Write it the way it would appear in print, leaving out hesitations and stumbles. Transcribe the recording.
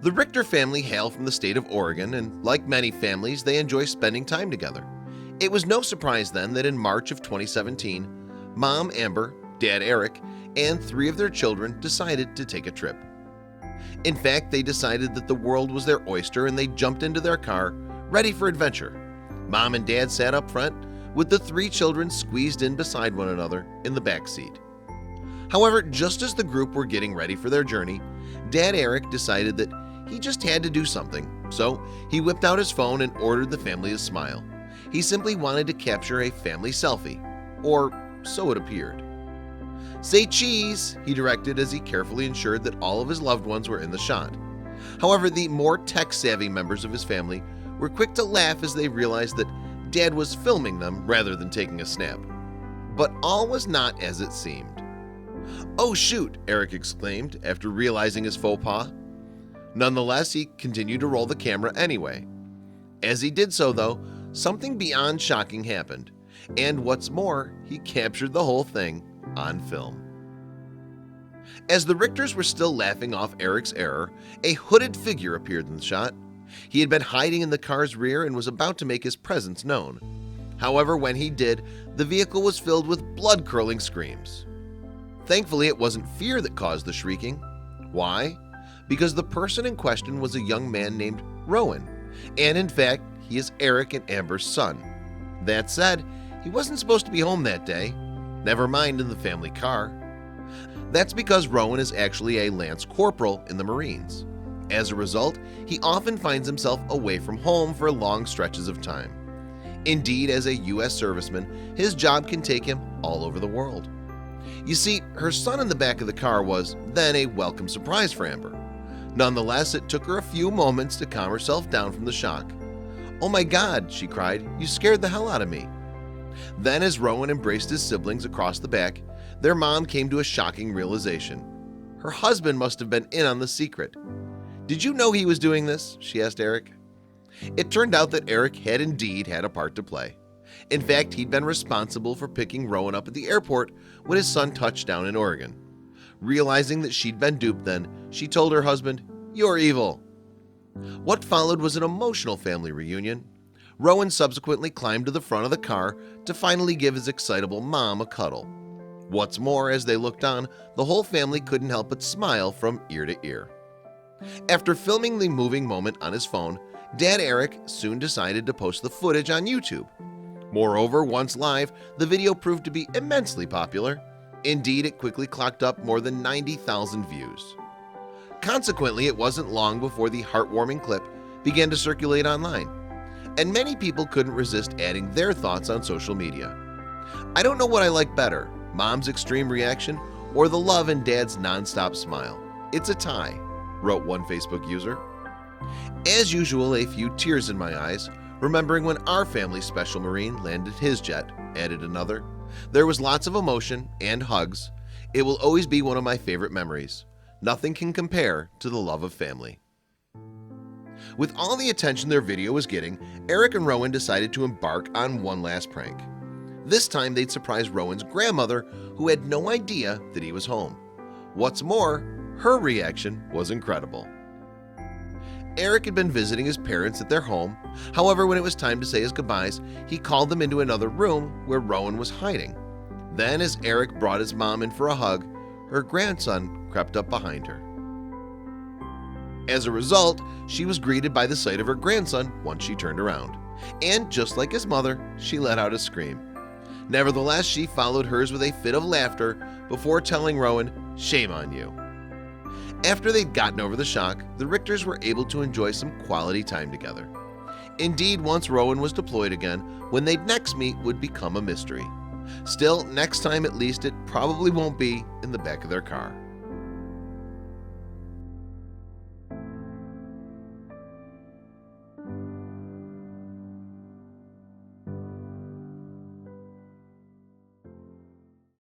The Richter family hail from the state of Oregon, and like many families, they enjoy spending time together. It was no surprise then that in March of 2017, Mom Amber, Dad Eric, and 3 of their children decided to take a trip. In fact, they decided that the world was their oyster and they jumped into their car, ready for adventure. Mom and Dad sat up front, with the 3 children squeezed in beside one another in the back seat. However, just as the group were getting ready for their journey, Dad Eric decided that he just had to do something, so he whipped out his phone and ordered the family to smile. He simply wanted to capture a family selfie, or so it appeared. "Say cheese," he directed as he carefully ensured that all of his loved ones were in the shot. However, the more tech-savvy members of his family were quick to laugh as they realized that Dad was filming them rather than taking a snap. But all was not as it seemed. "Oh shoot," Eric exclaimed after realizing his faux pas. Nonetheless, he continued to roll the camera anyway. As he did so, though, something beyond shocking happened, and what's more, he captured the whole thing on film. As the Richters were still laughing off Eric's error, a hooded figure appeared in the shot. He had been hiding in the car's rear and was about to make his presence known. However, when he did, the vehicle was filled with blood-curdling screams. Thankfully, it wasn't fear that caused the shrieking. Why? Because the person in question was a young man named Rowan, and in fact, he is Eric and Amber's son. That said, he wasn't supposed to be home that day, never mind in the family car. That's because Rowan is actually a Lance Corporal in the Marines. As a result, he often finds himself away from home for long stretches of time. Indeed, as a U.S. serviceman, his job can take him all over the world. You see, her son in the back of the car was then a welcome surprise for Amber. Nonetheless, it took her a few moments to calm herself down from the shock. "Oh my God," she cried, "you scared the hell out of me." Then, as Rowan embraced his siblings across the back, their mom came to a shocking realization. Her husband must have been in on the secret. "Did you know he was doing this?" she asked Eric. It turned out that Eric had indeed had a part to play. In fact, he'd been responsible for picking Rowan up at the airport when his son touched down in Oregon. Realizing that she'd been duped then, she told her husband, "You're evil." What followed was an emotional family reunion. Rowan subsequently climbed to the front of the car to finally give his excitable mom a cuddle. What's more, as they looked on, the whole family couldn't help but smile from ear to ear. After filming the moving moment on his phone, Dad Eric soon decided to post the footage on YouTube. Moreover, once live, the video proved to be immensely popular. Indeed, it quickly clocked up more than 90,000 views. Consequently, it wasn't long before the heartwarming clip began to circulate online, and many people couldn't resist adding their thoughts on social media. "I don't know what I like better, Mom's extreme reaction or the love in Dad's nonstop smile. It's a tie," wrote one Facebook user. As usual, a few tears in my eyes, remembering when our family's Special Marine landed his jet, added another. There was lots of emotion and hugs. It will always be one of my favorite memories. Nothing can compare to the love of family. With all the attention their video was getting, Eric and Rowan decided to embark on one last prank. This time they'd surprise Rowan's grandmother, who had no idea that he was home. What's more, her reaction was incredible. Eric had been visiting his parents at their home. However, when it was time to say his goodbyes, he called them into another room where Rowan was hiding. Then, as Eric brought his mom in for a hug, her grandson crept up behind her. As a result, she was greeted by the sight of her grandson once she turned around. And just like his mother, she let out a scream. Nevertheless, she followed hers with a fit of laughter before telling Rowan, "Shame on you." After they'd gotten over the shock, the Richters were able to enjoy some quality time together. Indeed, once Rowan was deployed again, when they'd next meet would become a mystery. Still, next time at least it probably won't be in the back of their car.